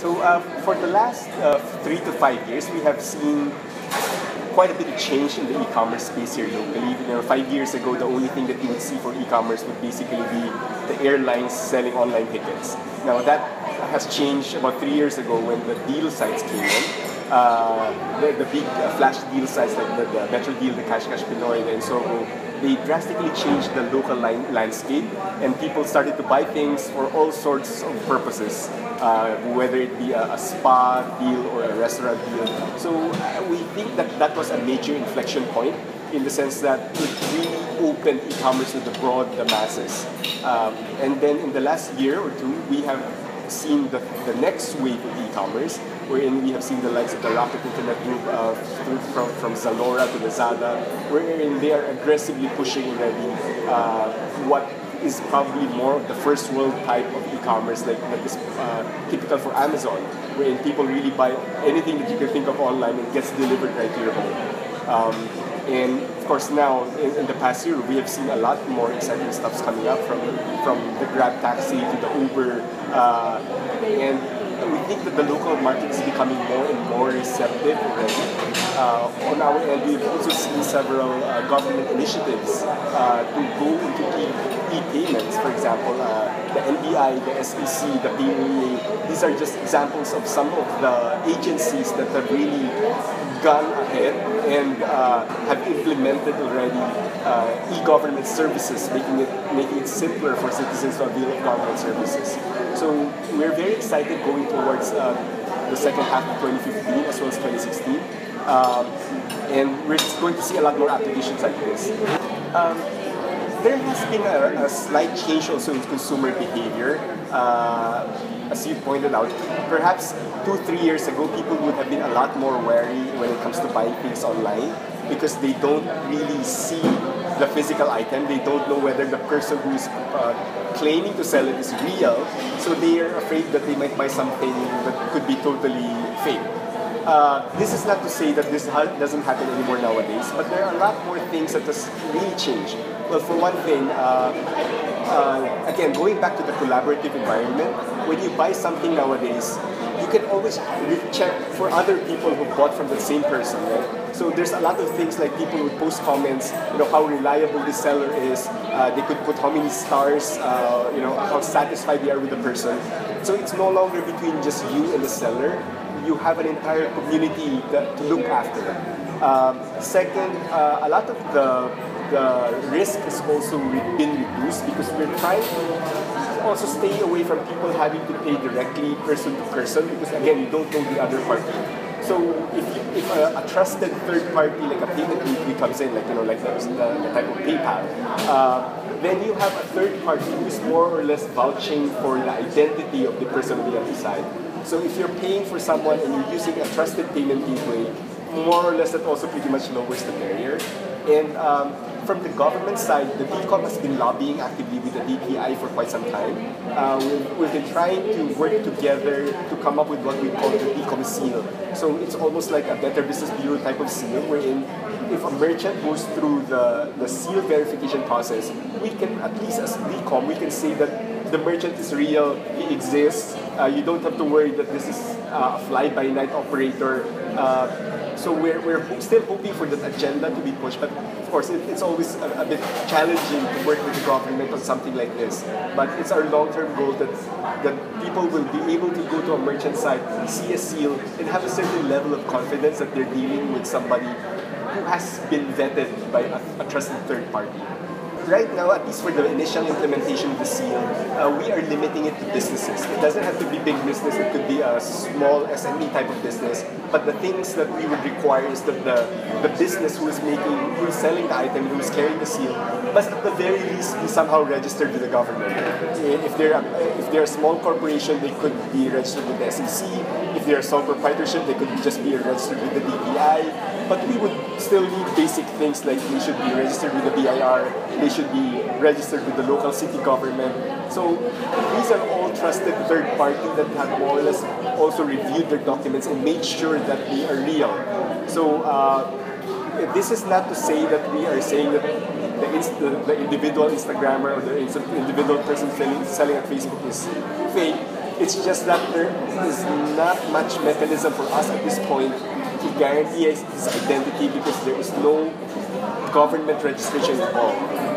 So for the last 3 to 5 years, we have seen quite a bit of change in the e-commerce space here locally. 5 years ago, the only thing that you would see for e-commerce would basically be the airlines selling online tickets. Now that has changed about 3 years ago when the deal sites came in. The big flash deal sites like the Metro Deal, the Cash Pinoy, and so they drastically changed the local landscape, and people started to buy things for all sorts of purposes, whether it be a spa deal or a restaurant deal. So we think that that was a major inflection point in the sense that it really opened e-commerce to the masses. And then in the last year or two, we have seen the next wave of e-commerce, wherein we have seen the likes of the Rocket Internet Group from Zalora to Lazada, wherein they are aggressively pushing already what is probably more of the first world type of e-commerce that is typical for Amazon, wherein people really buy anything that you can think of online and gets delivered right to your home. And of course now, in the past year, we have seen a lot more exciting stuff coming up from the Grab taxi to the Uber, and we think that the local market is becoming more and more receptive already. On our end, we've also seen several government initiatives to go into e-payments. For example, the NBI, the SEC, the PMEA. These are just examples of some of the agencies that have really gone ahead and have implemented already e-government services, making it simpler for citizens to avail of government services. So we're very excited going towards the second half of 2015 as well as 2016. And we're going to see a lot more applications like this. There has been a slight change also in consumer behavior. As you pointed out, perhaps 2-3 years ago, people would have been a lot more wary when it comes to buying things online because they don't really see the physical item. They don't know whether the person who is claiming to sell it is real, so they are afraid that they might buy something that could be totally fake. This is not to say that this doesn't happen anymore nowadays, but there are a lot more things that has really changed. Well, for one thing, again, going back to the collaborative environment, when you buy something nowadays, you can always check for other people who bought from the same person, right? So there's a lot of things like people would post comments, how reliable the seller is. They could put how many stars, how satisfied they are with the person. So it's no longer between just you and the seller. You have an entire community to look after. Second, a lot of the risk has also been reduced because we're trying to also stay away from people having to pay directly person to person because again, you don't know the other party. So if a trusted third party like a payment gateway comes in, like the type of PayPal, then you have a third party who is more or less vouching for the identity of the person on the other side. So if you're paying for someone and you're using a trusted payment gateway, more or less that also pretty much lowers the barrier. And from the government side, the DCOM has been lobbying actively with the DTI for quite some time. We've been trying to work together to come up with what we call the DCOM seal. So it's almost like a Better Business Bureau type of seal, wherein if a merchant goes through the seal verification process, we can, at least as DCOM, we can say that the merchant is real, he exists. You don't have to worry that this is a fly-by-night operator. So we're still hoping for that agenda to be pushed, but of course it's always a bit challenging to work with the government on something like this. But it's our long-term goal that people will be able to go to a merchant site, see a seal, and have a certain level of confidence that they're dealing with somebody who has been vetted by a trusted third party. Right now, at least for the initial implementation of the seal, we are limiting it to businesses. It doesn't have to be big business, it could be a small SME type of business. But the things that we would require is that the business who is selling the item, who is carrying the seal, must at the very least be somehow registered with the government. If they're a small corporation, they could be registered with the SEC. If they're a sole proprietorship, they could just be registered with the DTI. But we would still need basic things like they should be registered with the BIR, they should be registered with the local city government. So these are all trusted third parties that have more or less also reviewed their documents and made sure that they are real. So this is not to say that we are saying that the individual Instagrammer or the individual person selling at Facebook is fake. It's just that there is not much mechanism for us at this point to guarantee his identity because there is no government registration involved.